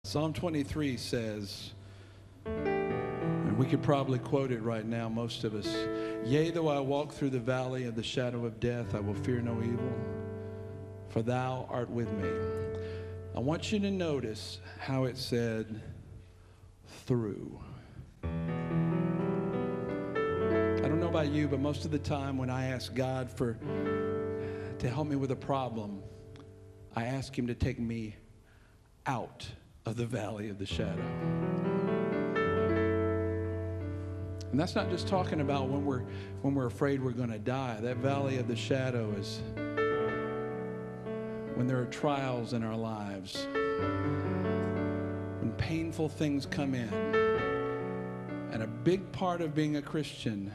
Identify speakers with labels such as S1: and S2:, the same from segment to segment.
S1: Psalm 23 says, and we could probably quote it right now, most of us, "Yea, though I walk through the valley of the shadow of death, I will fear no evil, for thou art with me." I want you to notice how it said, through. I don't know about you, but most of the time when I ask God to help me with a problem, I ask Him to take me out of the valley of the shadow. And that's not just talking about when we're afraid we're going to die. That valley of the shadow is when there are trials in our lives, when painful things come in. And a big part of being a Christian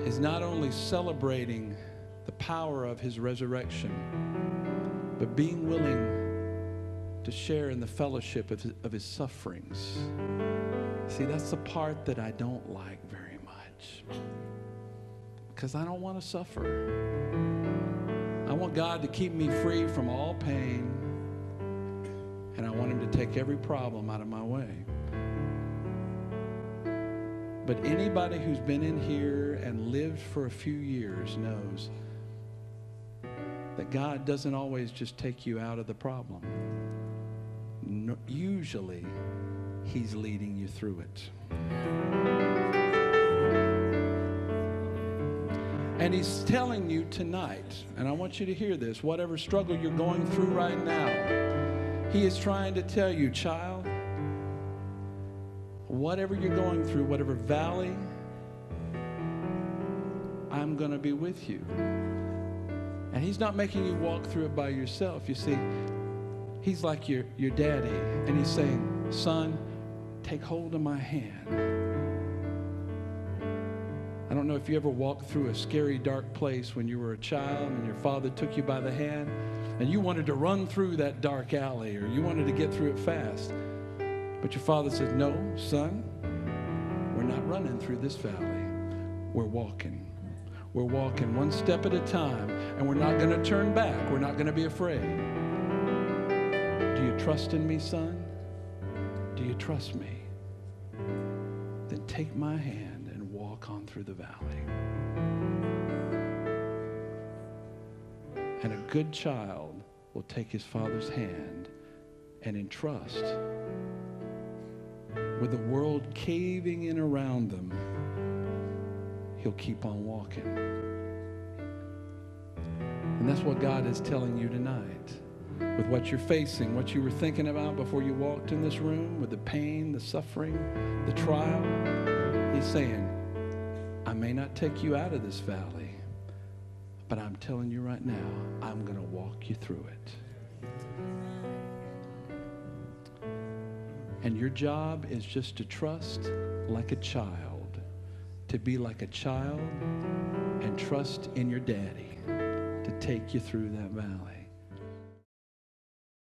S1: is not only celebrating the power of His resurrection, but being willing to share in the fellowship of His sufferings. See, that's the part that I don't like very much, because I don't want to suffer. I want God to keep me free from all pain, and I want Him to take every problem out of my way. But anybody who's been in here and lived for a few years knows that God doesn't always just take you out of the problem. No, usually, He's leading you through it. And He's telling you tonight, and I want you to hear this, whatever struggle you're going through right now, He is trying to tell you, child, whatever you're going through, whatever valley, I'm going to be with you. And He's not making you walk through it by yourself. You see, He's like your daddy, and He's saying, son, take hold of my hand. I don't know if you ever walked through a scary, dark place when you were a child and your father took you by the hand and you wanted to run through that dark alley, or you wanted to get through it fast. But your father said, no, son, we're not running through this valley. We're walking. We're walking one step at a time, and we're not going to turn back. We're not going to be afraid. Do you trust in me, son? Do you trust me? Then take my hand and walk on through the valley. And a good child will take his father's hand and entrust, with the world caving in around them, he'll keep on walking. And that's what God is telling you tonight. With what you're facing, what you were thinking about before you walked in this room, with the pain, the suffering, the trial, He's saying, I may not take you out of this valley, but I'm telling you right now, I'm going to walk you through it. And your job is just to trust like a child, to be like a child and trust in your daddy to take you through that valley.